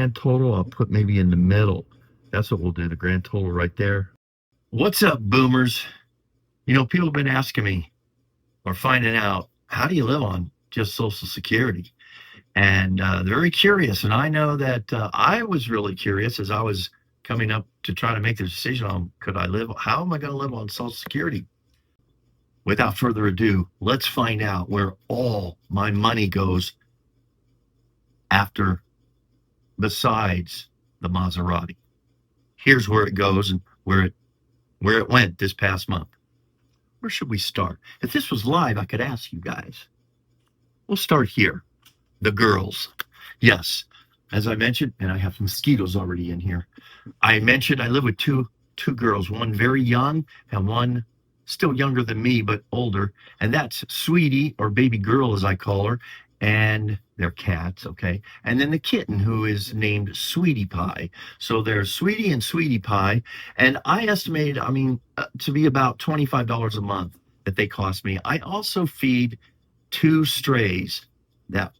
Grand total, I'll put maybe in the middle. That's what we'll do, the grand total right there. What's up, boomers? People have been asking me or finding out, how do you live on just Social Security? And they're very curious. And I know that I was really curious as I was coming up to try to make the decision on how am I going to live on Social Security? Without further ado, let's find out where all my money goes after, besides the Maserati. Here's where it goes and where it went this past month. Where should we start? If this was live, I could ask you guys. We'll start here. The girls. Yes, as I mentioned, and I have mosquitoes already in here. I mentioned I live with two girls, one very young and one still younger than me, but older. And that's Sweetie, or baby girl, as I call her. And they're cats, okay? And then the kitten, who is named Sweetie Pie. So there's Sweetie and Sweetie Pie. And I estimated, to be about $25 a month that they cost me. I also feed two strays that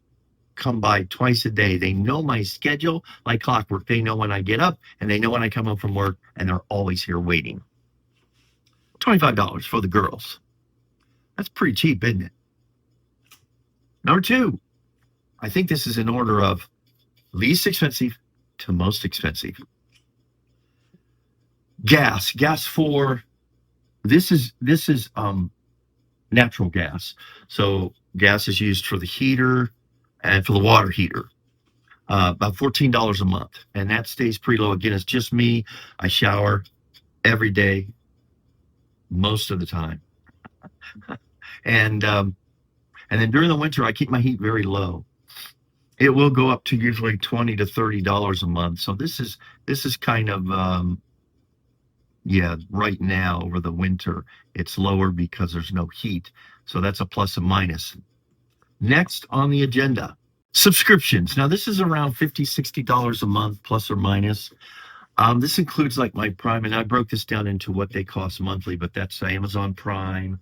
come by twice a day. They know my schedule like clockwork. They know when I get up and they know when I come home from work, and they're always here waiting. $25 for the girls. That's pretty cheap, isn't it? Number two, I think this is in order of least expensive to most expensive. Gas for this is natural gas. So gas is used for the heater and for the water heater. About $14 a month, and that stays pretty low. Again, it's just me. I shower every day, most of the time, and then during the winter, I keep my heat very low. It will go up to usually $20 to $30 a month. So this is kind of right now over the winter, it's lower because there's no heat. So that's a plus and minus. Next on the agenda, subscriptions. Now this is around $50, $60 a month, plus or minus. This includes like my Prime, and I broke this down into what they cost monthly, but that's Amazon Prime.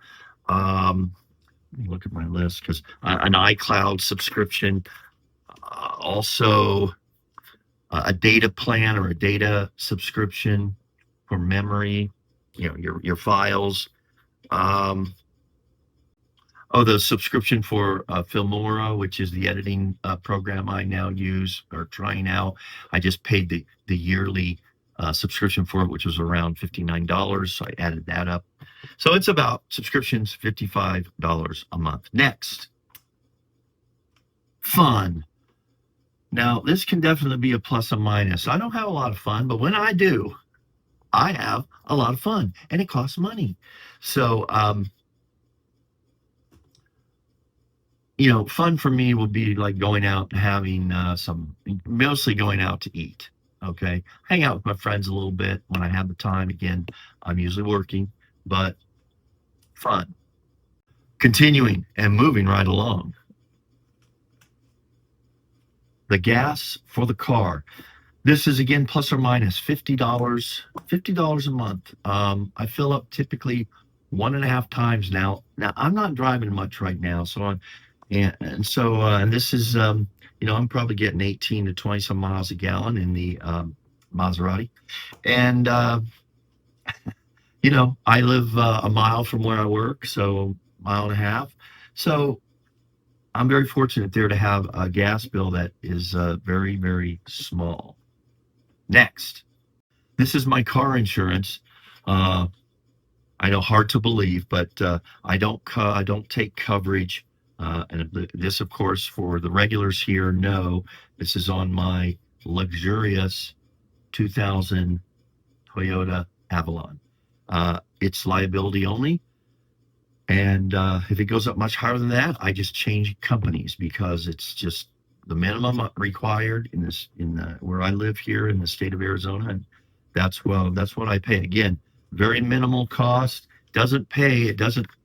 Let me look at my list, because an iCloud subscription, also a data plan or a data subscription for memory, your files. The subscription for Filmora, which is the editing program I now use or trying out. I just paid the yearly subscription for it, which was around $59. So I added that up. So it's about subscriptions, $55 a month. Next, fun. Now, this can definitely be a plus and minus. I don't have a lot of fun, but when I do, I have a lot of fun, and it costs money. So, fun for me will be like going out and having mostly going out to eat. Okay. Hang out with my friends a little bit when I have the time. Again, I'm usually working, but fun. Continuing and moving right along. The gas for the car. This is, again, plus or minus $50 a month. I fill up typically 1.5 times now. Now, I'm not driving much right now, so and this is, I'm probably getting 18 to 20 some miles a gallon in the Maserati. And, I live a mile from where I work, so 1.5 miles. So I'm very fortunate there to have a gas bill that is very, very small. Next, this is my car insurance. I know, hard to believe, but I don't take coverage. And this, of course, for the regulars here, no, this is on my luxurious 2000 Toyota Avalon. It's liability only. And if it goes up much higher than that, I just change companies, because it's just the minimum required where I live here in the state of Arizona. And that's what I pay. Again, very minimal cost. It doesn't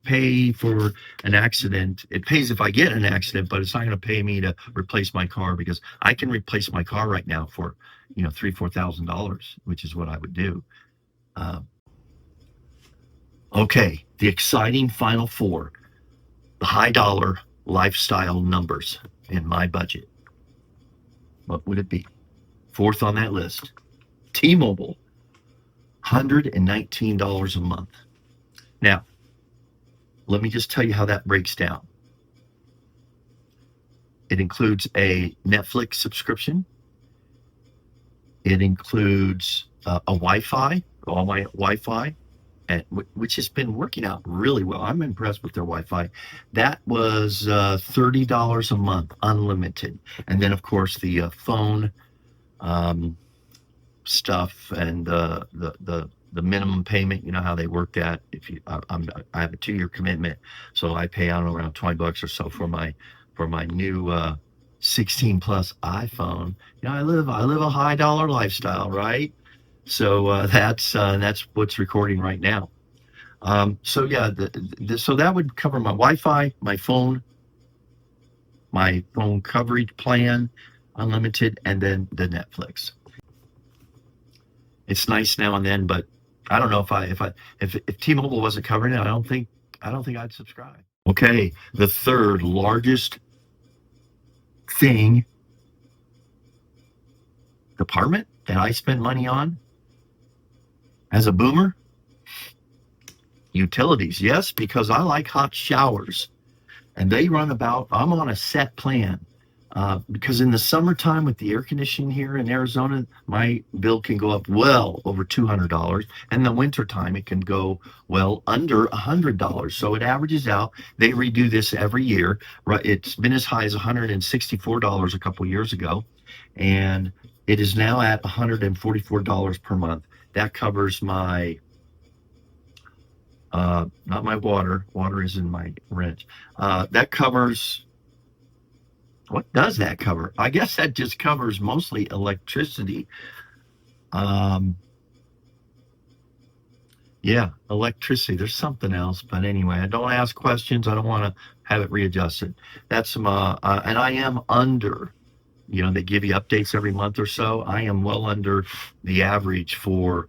pay for an accident. It pays if I get an accident, but it's not going to pay me to replace my car, because I can replace my car right now for, $3,000-$4,000, which is what I would do. Okay, the exciting final four, the high dollar lifestyle numbers in my budget. What would it be? Fourth on that list, T-Mobile, $119 a month. Now, let me just tell you how that breaks down. It includes a Netflix subscription. It includes a Wi-Fi, all my Wi-Fi, which has been working out really well. I'm impressed with their Wi-Fi. That was $30 a month, unlimited. And then, of course, the phone stuff and the minimum payment. You know how they work that. If you, I have a 2-year commitment, so I pay out around $20 or so for my new 16 plus iPhone. You know, I live a high dollar lifestyle, right? So that's what's recording right now. So yeah, so that would cover my Wi-Fi, my phone coverage plan, unlimited, and then the Netflix. It's nice now and then, but I don't know if T-Mobile wasn't covering it, I don't think I'd subscribe. Okay, the third largest department that I spend money on as a boomer, utilities. Yes, because I like hot showers, and they run about. I'm on a set plan. Because in the summertime with the air conditioning here in Arizona, my bill can go up well over $200. And in the wintertime, it can go well under $100. So it averages out. They redo this every year. Right? It's been as high as $164 a couple years ago. And it is now at $144 per month. That covers my, not my water. Water is in my rent. That covers... What does that cover? I guess that just covers mostly electricity. Yeah, electricity. There's something else, but anyway, I don't ask questions. I don't want to have it readjusted. That's some, and I am under. You know, they give you updates every month or so. I am well under the average for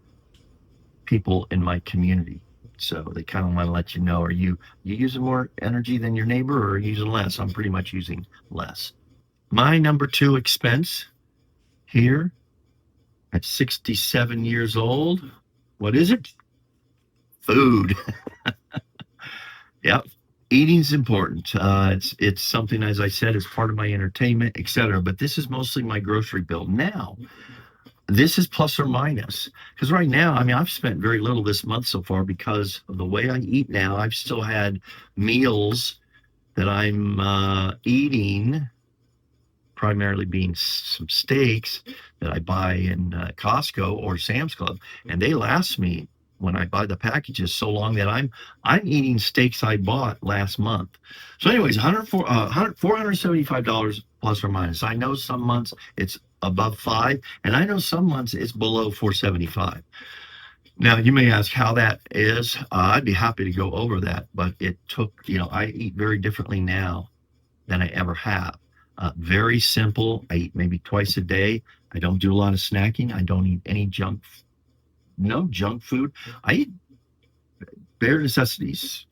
people in my community. So they kind of want to let you know, are you using more energy than your neighbor, or are you using less? I'm pretty much using less. My number 2 expense here at 67 years old, what is it? Food. Yep. Eating's important. It's something, as I said, is part of my entertainment, etc. But this is mostly my grocery bill. Now, this is plus or minus, because right now, I mean, I've spent very little this month so far because of the way I eat now. I've still had meals that I'm eating, primarily being some steaks that I buy in Costco or Sam's Club, and they last me when I buy the packages so long that I'm eating steaks I bought last month. So anyways, $475 plus or minus. I know some months it's above 5, and I know some months it's below 475. Now you may ask how that is. I'd be happy to go over that, but it took, I eat very differently now than I ever have. Very simple. I eat maybe twice a day. I don't do a lot of snacking. I don't eat any no junk food. I eat bare necessities,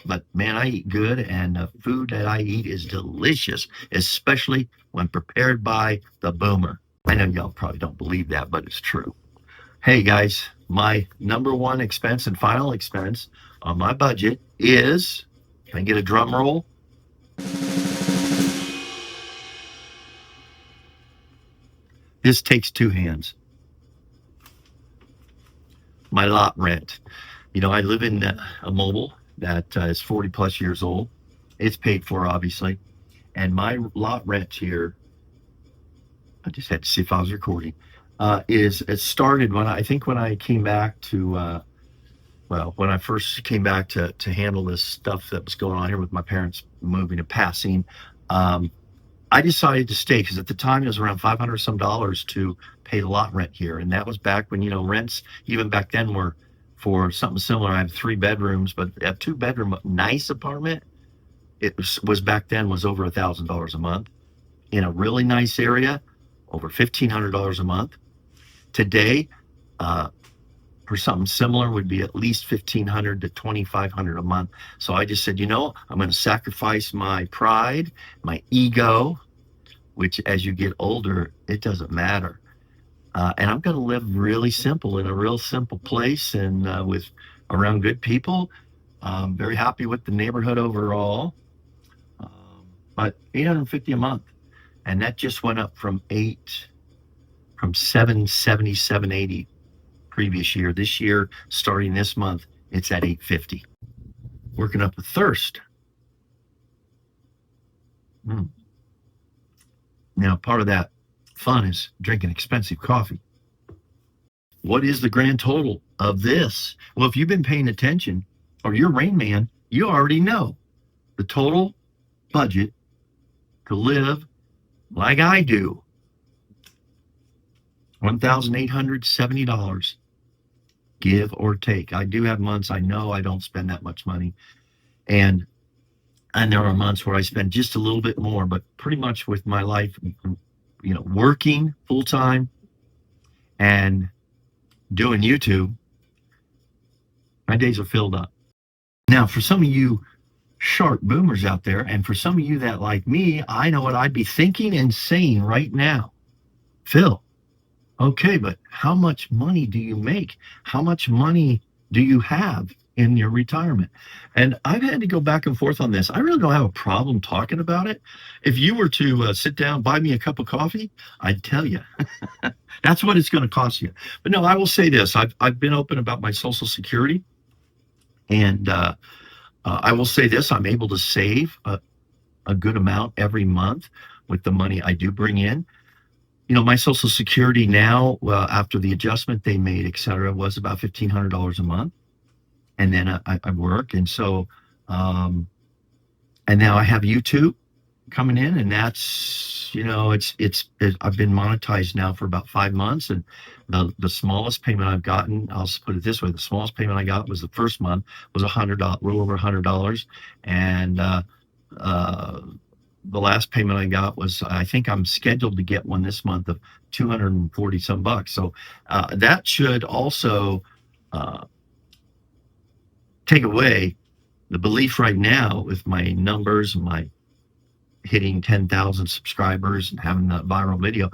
but man, I eat good, and the food that I eat is delicious, especially when prepared by the boomer. I know y'all probably don't believe that, but it's true. Hey guys, my number 1 expense and final expense on my budget is, can I get a drum roll? This takes 2 hands. My lot rent. I live in a mobile that is 40 plus years old. It's paid for, obviously. And my lot rent here, I just had to see if I was recording, it started when I came back to, when I first came back to handle this stuff that was going on here with my parents moving and passing. I decided to stay because at the time it was around $500 some to pay the lot rent here. And that was back when, rents, even back then, were for something similar. I have 3 bedrooms, but a 2-bedroom nice apartment, it was back then was over $1,000 a month. In a really nice area, over $1,500 a month. Today, for something similar would be at least $1,500 to $2,500 a month. So I just said, I'm going to sacrifice my pride, my ego, which as you get older, it doesn't matter. And I'm going to live really simple in a real simple place and with around good people. I'm very happy with the neighborhood overall. But 850 a month, and that just went up from 770, 780 previous year. This year, starting this month, it's at 850. Working up a thirst. Now, part of that fun is drinking expensive coffee. What is the grand total of this? Well, if you've been paying attention, or you're Rain Man, you already know the total budget to live like I do. $1,870, give or take. I do have months I know I don't spend that much money. And there are months where I spend just a little bit more, but pretty much with my life, working full time and doing YouTube, my days are filled up. Now, for some of you sharp boomers out there, and for some of you that like me, I know what I'd be thinking and saying right now. Phil, okay, but how much money do you make? How much money do you have in your retirement? And I've had to go back and forth on this. I really don't have a problem talking about it. If you were to sit down, buy me a cup of coffee, I'd tell you. That's what it's going to cost you. But no, I will say this. I've been open about my Social Security, and I will say this. I'm able to save a good amount every month with the money I do bring in. My Social Security now, after the adjustment they made, et cetera, was about $1,500 a month. And then I work. And so, and now I have YouTube coming in, and that's, I've been monetized now for about 5 months. And the smallest payment I've gotten, I'll put it this way, the smallest payment I got was the first month was $100, a little over $100. And, the last payment I got was, I think I'm scheduled to get one this month of 240 some bucks. So that should also take away the belief right now with my numbers and my hitting 10,000 subscribers and having that viral video.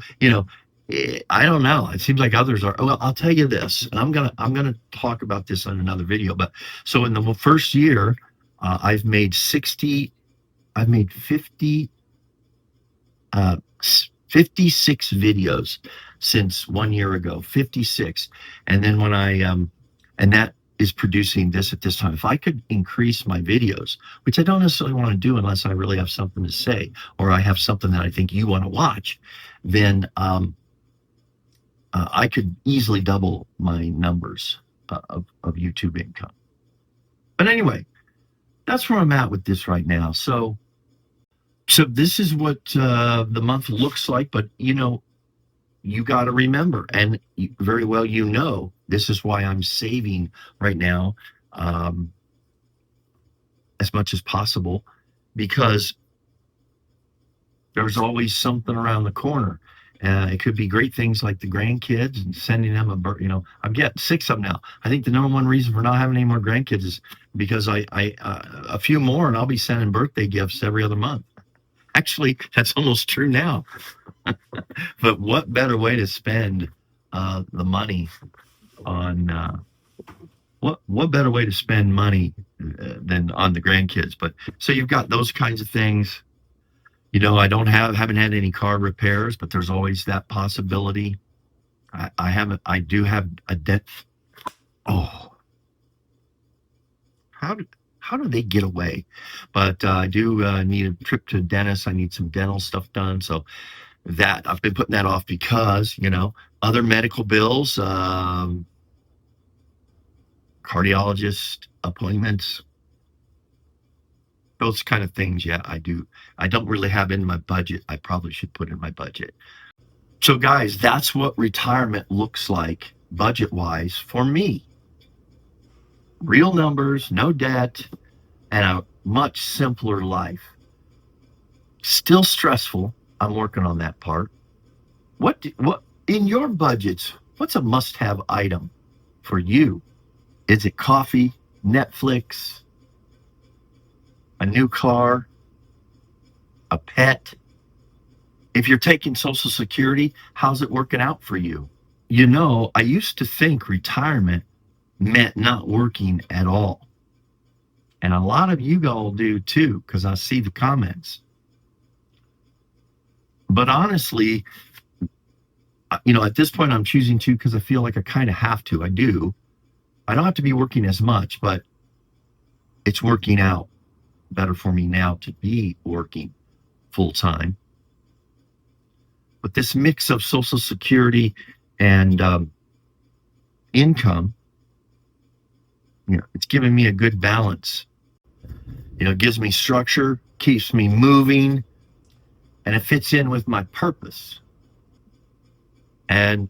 I don't know. It seems like others are. Well, I'll tell you this, and I'm gonna talk about this on another video. But so in the first year, I've made 56 videos since 1 year ago, 56. And then when and that is producing this at this time. If I could increase my videos, which I don't necessarily want to do unless I really have something to say, or I have something that I think you want to watch, then I could easily double my numbers of YouTube income. But anyway, that's where I'm at with this right now. So this is what the month looks like, but you got to remember, and very well, this is why I'm saving right now as much as possible, because there's always something around the corner. It could be great things like the grandkids and sending them I'm getting 6 of them now. I think the number one reason for not having any more grandkids is because I a few more, and I'll be sending birthday gifts every other month. Actually, that's almost true now. But what better way to spend the money on what better way to spend money than on the grandkids? But so you've got those kinds of things. I haven't had any car repairs, but there's always that possibility. I do have a debt. Oh, how do they get away? But I do need a trip to a dentist. I need some dental stuff done. So that I've been putting that off because, other medical bills, cardiologist appointments, those kind of things. Yeah, I do. I don't really have in my budget. I probably should put in my budget. So guys, that's what retirement looks like budget-wise for me. Real numbers, no debt, and a much simpler life. Still stressful. I'm working on that part. What in your budgets, what's a must-have item for you? Is it coffee, Netflix, a new car, a pet? If you're taking Social Security, how's it working out for you? I used to think retirement meant not working at all. And a lot of you all do too, because I see the comments. But honestly, at this point, I'm choosing to because I feel like I kind of have to. I do. I don't have to be working as much, but it's working out better for me now to be working full time. But this mix of Social Security and income, it's giving me a good balance. It gives me structure, keeps me moving, and it fits in with my purpose and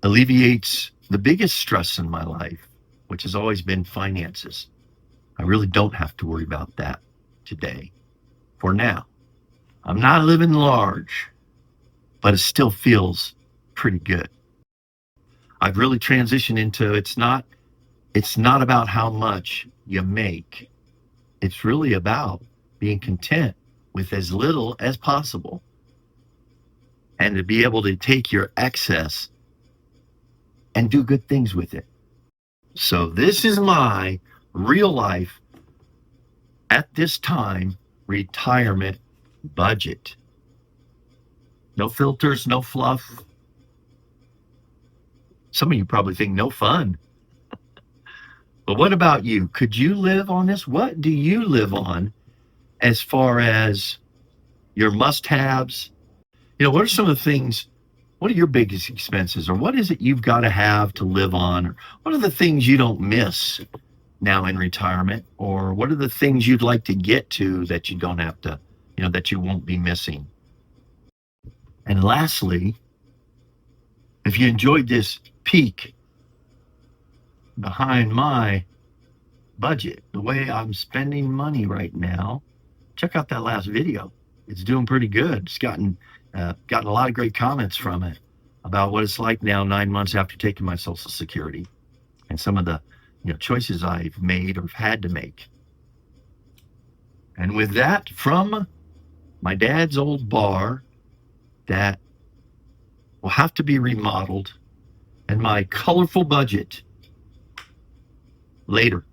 alleviates the biggest stress in my life, which has always been finances. I really don't have to worry about that today, for now. I'm not living large, but it still feels pretty good. I've really transitioned into it's not about how much you make. It's really about being content with as little as possible and to be able to take your excess and do good things with it. So this is my real life, at this time, retirement budget. No filters, no fluff. Some of you probably think no fun. But what about you? Could you live on this? What do you live on as far as your must-haves? What are some of the things, what are your biggest expenses? Or what is it you've got to have to live on? Or what are the things you don't miss now in retirement? Or what are the things you'd like to get to that you don't have to, that you won't be missing? And lastly, if you enjoyed this peek behind my budget, the way I'm spending money right now, check out that last video. It's doing pretty good. It's gotten a lot of great comments from it about what it's like now 9 months after taking my Social Security and some of the choices I've made or had to make. And with that, from my dad's old bar that will have to be remodeled and my colorful budget, later.